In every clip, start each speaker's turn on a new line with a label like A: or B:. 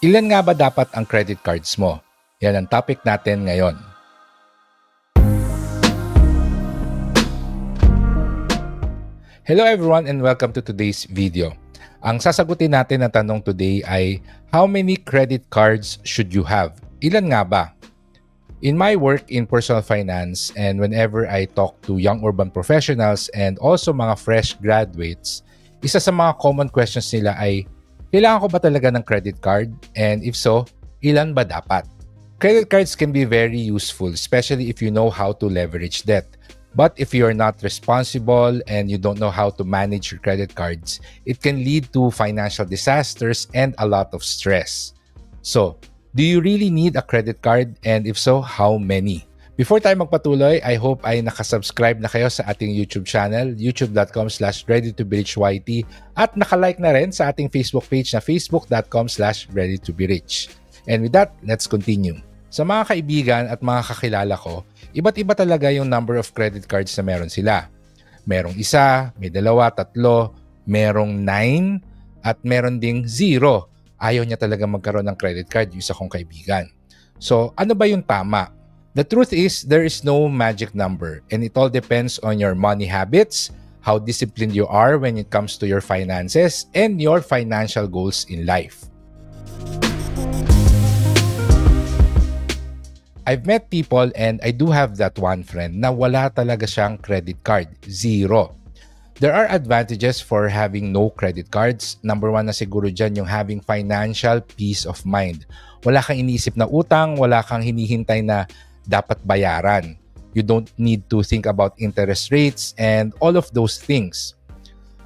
A: Ilan nga ba dapat ang credit cards mo? Yan ang topic natin ngayon. Hello everyone and welcome to today's video. Ang sasagutin natin na tanong today ay, how many credit cards should you have? Ilan nga ba? In my work in personal finance and whenever I talk to young urban professionals and also mga fresh graduates, isa sa mga common questions nila ay, kailangan ko ba talaga ng credit card? And if so, ilan ba dapat? Credit cards can be very useful, especially if you know how to leverage debt. But if you're not responsible and you don't know how to manage your credit cards, it can lead to financial disasters and a lot of stress. So, do you really need a credit card? And if so, how many? Before tayo magpatuloy, I hope ay nakasubscribe na kayo sa ating YouTube channel, youtube.com/readytoberichyt, at nakalike na rin sa ating Facebook page na facebook.com/readytoberich. And with that, let's continue. Sa mga kaibigan at mga kakilala ko, iba't iba talaga yung number of credit cards na meron sila. Merong isa, may dalawa, tatlo, merong 9, at meron ding 0. Ayaw niya talaga magkaroon ng credit card yung isa kong kaibigan. So, ano ba yung tama? The truth is, there is no magic number and it all depends on your money habits, how disciplined you are when it comes to your finances, and your financial goals in life. I've met people and I do have that one friend na wala talaga siyang credit card, 0. There are advantages for having no credit cards. Number 1 na siguro dyan yung having financial peace of mind. Wala kang iniisip na utang, wala kang hinihintay na dapat bayaran. You don't need to think about interest rates and all of those things.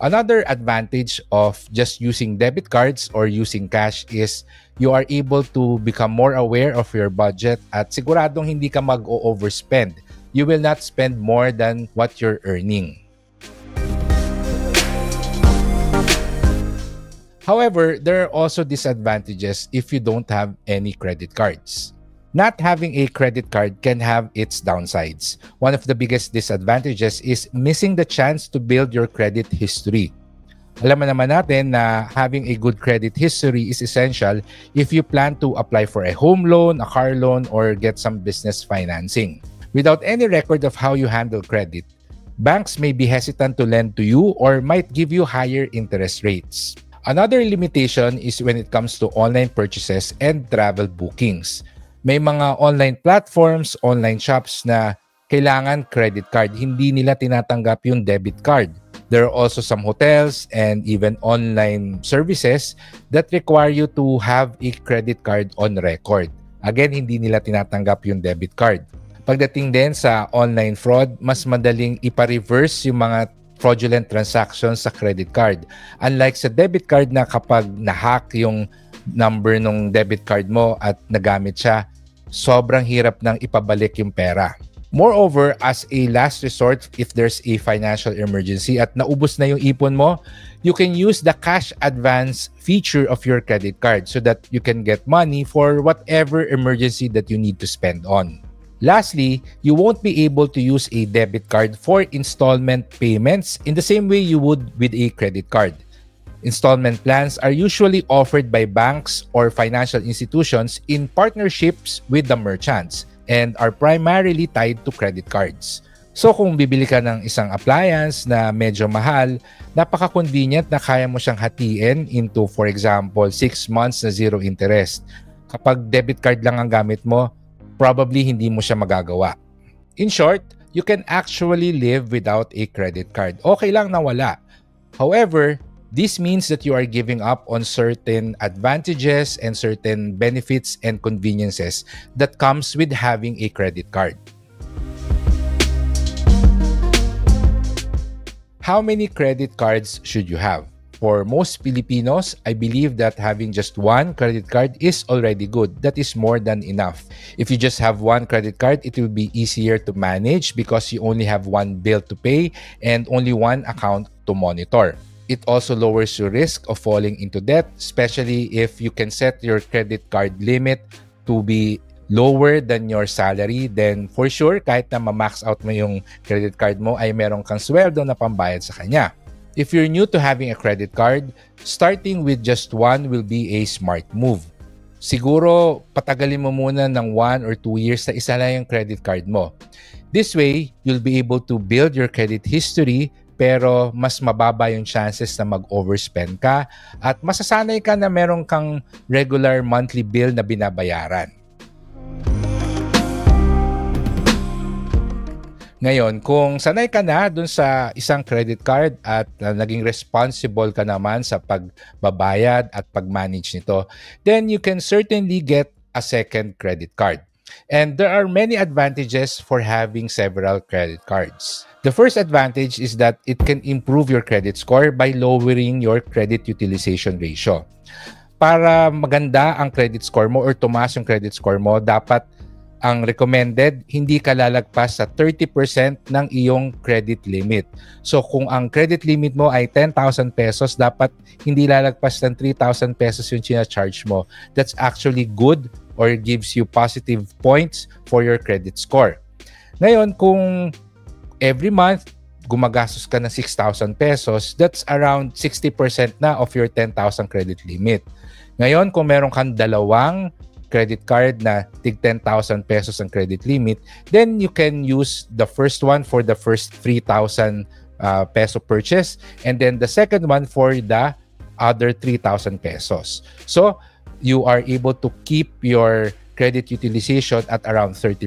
A: Another advantage of just using debit cards or using cash is you are able to become more aware of your budget at siguradong hindi ka mag-overspend. You will not spend more than what you're earning. However, there are also disadvantages if you don't have any credit cards. Not having a credit card can have its downsides. One of the biggest disadvantages is missing the chance to build your credit history. Alam naman natin na having a good credit history is essential if you plan to apply for a home loan, a car loan, or get some business financing. Without any record of how you handle credit, banks may be hesitant to lend to you or might give you higher interest rates. Another limitation is when it comes to online purchases and travel bookings. May mga online platforms, online shops na kailangan credit card. Hindi nila tinatanggap yung debit card. There are also some hotels and even online services that require you to have a credit card on record. Again, hindi nila tinatanggap yung debit card. Pagdating din sa online fraud, mas madaling ipa-reverse yung mga fraudulent transactions sa credit card. Unlike sa debit card na kapag na-hack yung number ng debit card mo at nagamit siya, sobrang hirap nang ipabalik yung pera. Moreover, as a last resort, if there's a financial emergency at naubos na yung ipon mo, you can use the cash advance feature of your credit card so that you can get money for whatever emergency that you need to spend on. Lastly, you won't be able to use a debit card for installment payments in the same way you would with a credit card. Installment plans are usually offered by banks or financial institutions in partnerships with the merchants and are primarily tied to credit cards. So kung bibili ka ng isang appliance na medyo mahal, napaka-convenient na kaya mo siyang hatiin into, for example, 6 months na 0 interest. Kapag debit card lang ang gamit mo, probably hindi mo siya magagawa. In short, you can actually live without a credit card. Okay lang na wala. However, this means that you are giving up on certain advantages and certain benefits and conveniences that comes with having a credit card. How many credit cards should you have? For most Filipinos, I believe that having just one credit card is already good. That is more than enough. If you just have one credit card, it will be easier to manage because you only have one bill to pay and only one account to monitor. It also lowers your risk of falling into debt, especially if you can set your credit card limit to be lower than your salary. Then for sure, kahit na ma-max out mo yung credit card mo, ay meron kang sweldo na pambayad sa kanya. If you're new to having a credit card, starting with just one will be a smart move. siguro patagalin mo muna ng 1 or 2 years na isa lang yung credit card mo. This way, you'll be able to build your credit history pero mas mababa yung chances na mag-overspend ka at masasanay ka na meron kang regular monthly bill na binabayaran. Ngayon, kung sanay ka na dun sa isang credit card at naging responsible ka naman sa pagbabayad at pag-manage nito, then you can certainly get a second credit card. And there are many advantages for having several credit cards. The first advantage is that it can improve your credit score by lowering your credit utilization ratio. Para maganda ang credit score mo or tumaas yung credit score mo, dapat ang recommended, hindi ka lalagpas sa 30% ng iyong credit limit. So kung ang credit limit mo ay 10,000 pesos, dapat hindi lalagpas ng 3,000 pesos yung charge mo. That's actually good or gives you positive points for your credit score. Ngayon, kung every month gumagastos ka ng 6,000 pesos, that's around 60% na of your 10,000 credit limit. Ngayon, kung meron kang dalawang credit card na tig 10,000 pesos ang credit limit, then you can use the first one for the first 3,000 peso purchase and then the second one for the other 3,000 pesos. So, you are able to keep your credit utilization at around 30%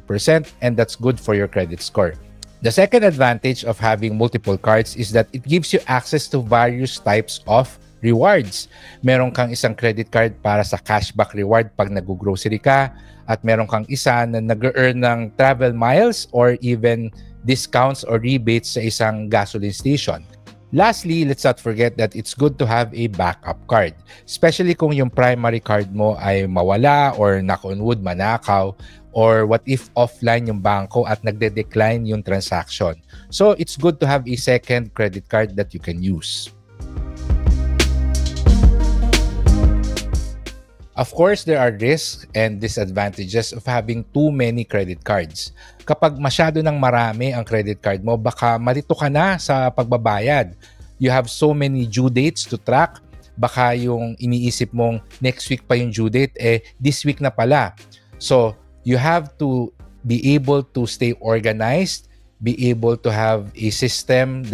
A: and that's good for your credit score. The second advantage of having multiple cards is that it gives you access to various types of rewards. Meron kang isang credit card para sa cashback reward pag nag-grocery ka at meron kang isa na nag-earn ng travel miles or even discounts or rebates sa isang gasoline station. Lastly, let's not forget that it's good to have a backup card, especially kung yung primary card mo ay mawala or knock on wood, manakaw, or what if offline yung bangko at nagde-decline yung transaction. So it's good to have a second credit card that you can use. Of course, there are risks and disadvantages of having too many credit cards. Kapag masyado ng marami ang credit card mo, baka malito ka na sa pagbabayad. You have so many due dates to track. Baka yung iniisip mong next week pa yung due date, this week na pala. So, you have to be able to stay organized, be able to have a system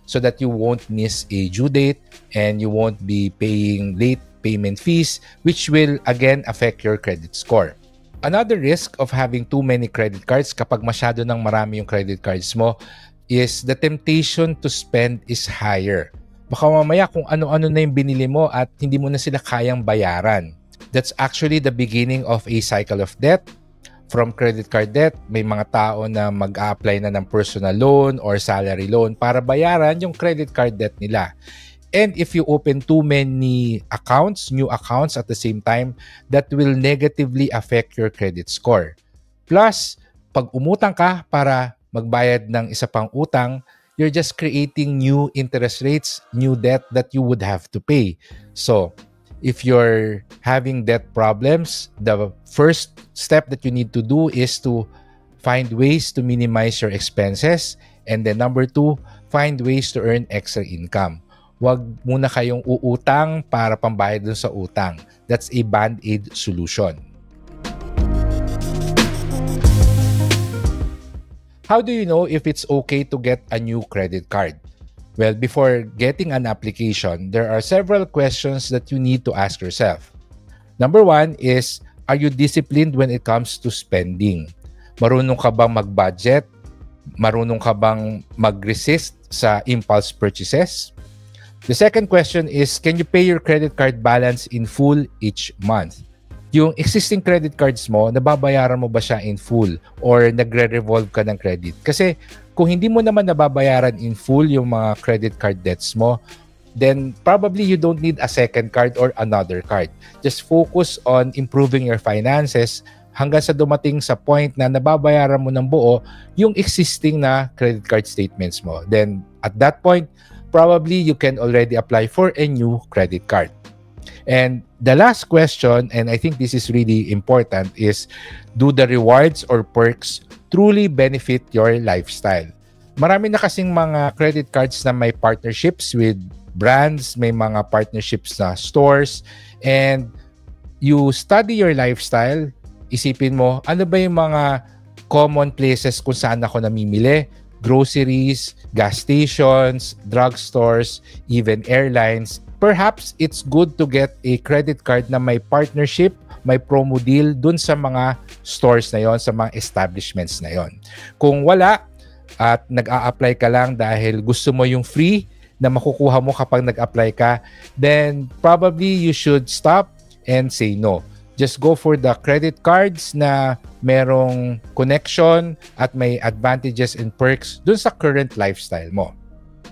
A: so that you won't miss a due date and you won't be paying late payment fees, which will again affect your credit score. Another risk of having too many credit cards kapag masyado ng marami yung credit cards mo is the temptation to spend is higher. Baka mamaya kung ano-ano na yung binili mo at hindi mo na sila kayang bayaran. That's actually the beginning of a cycle of debt. From credit card debt, may mga tao na mag-a-apply na ng personal loan or salary loan para bayaran yung credit card debt nila. And if you open too many accounts, new accounts at the same time, that will negatively affect your credit score. Plus, pag umutang ka para magbayad ng isa pang utang, you're just creating new interest rates, new debt that you would have to pay. So, if you're having debt problems, the first step that you need to do is to find ways to minimize your expenses. And then number 2, find ways to earn extra income. Huwag muna kayong uutang para pambayad dun sa utang. That's a band-aid solution. How do you know if it's okay to get a new credit card? Well, before getting an application, there are several questions that you need to ask yourself. Number 1 is, are you disciplined when it comes to spending? Marunong ka bang mag-budget? Marunong ka bang mag-resist sa impulse purchases? The second question is, can you pay your credit card balance in full each month? Yung existing credit cards mo, nababayaran mo ba siya in full or nagre-revolve ka ng credit? Kasi kung hindi mo naman nababayaran in full yung mga credit card debts mo, then probably you don't need a second card or another card. Just focus on improving your finances hanggang sa dumating sa point na nababayaran mo ng buo yung existing na credit card statements mo. Then at that point, probably you can already apply for a new credit card. And the last question, and I think this is really important, is do the rewards or perks truly benefit your lifestyle? Marami na kasing mga credit cards na may partnerships with brands, may mga partnerships na stores, and you study your lifestyle, isipin mo, ano ba yung mga common places kung saan ako namimili? Groceries, gas stations, drugstores, even airlines. Perhaps it's good to get a credit card na may partnership, may promo deal dun sa mga stores na yon, sa mga establishments na yon. Kung wala at nag-a-apply ka lang dahil gusto mo yung free na makukuha mo kapag nag-apply ka, then probably you should stop and say no. Just go for the credit cards na merong connection at may advantages and perks dun sa current lifestyle mo.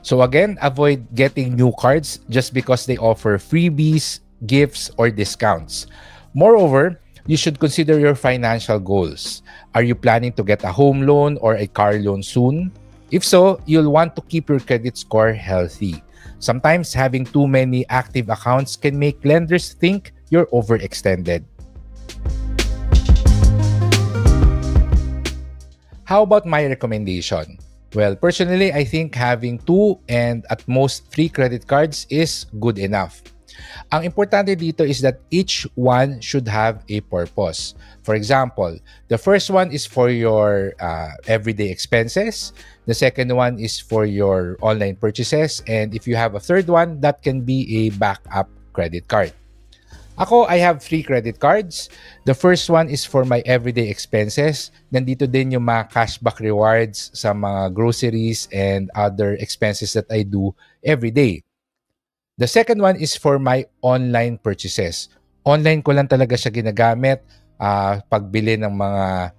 A: So again, avoid getting new cards just because they offer freebies, gifts, or discounts. Moreover, you should consider your financial goals. Are you planning to get a home loan or a car loan soon? If so, you'll want to keep your credit score healthy. Sometimes having too many active accounts can make lenders think you're overextended. How about my recommendation? Well, personally, I think having 2 and at most 3 credit cards is good enough. Ang importante dito is that each one should have a purpose. For example, the first one is for your everyday expenses. The second one is for your online purchases. And if you have a third one, that can be a backup credit card. Ako, I have 3 credit cards. The first one is for my everyday expenses. Nandito din yung mga cashback rewards sa mga groceries and other expenses that I do every day. The second one is for my online purchases. Online ko lang talaga siya ginagamit. Pagbili ng mga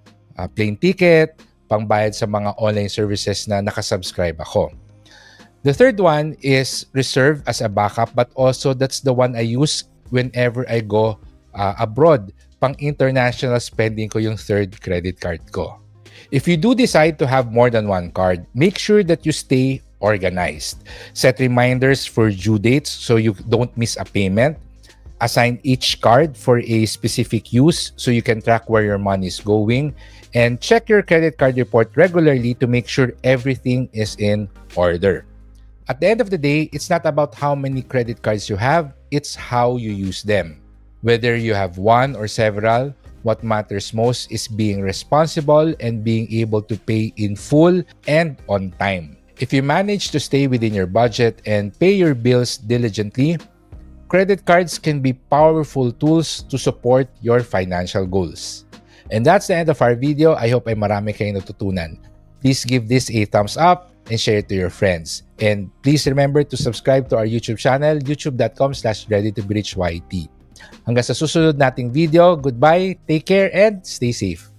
A: plane ticket, pangbayad sa mga online services na nakasubscribe ako. The third one is reserved as a backup, but also that's the one I use whenever I go abroad. Pang international spending ko yung third credit card ko. If you do decide to have more than one card, make sure that you stay organized. Set reminders for due dates so you don't miss a payment. Assign each card for a specific use so you can track where your money is going. And check your credit card report regularly to make sure everything is in order. At the end of the day, it's not about how many credit cards you have, it's how you use them. Whether you have one or several, what matters most is being responsible and being able to pay in full and on time. If you manage to stay within your budget and pay your bills diligently, credit cards can be powerful tools to support your financial goals. And that's the end of our video. I hope ay marami kayong natutunan. Please give this a thumbs up and share it to your friends. And please remember to subscribe to our YouTube channel, youtube.com/readytoberichyt. Hanggang sa susunod nating video, goodbye, take care, and stay safe.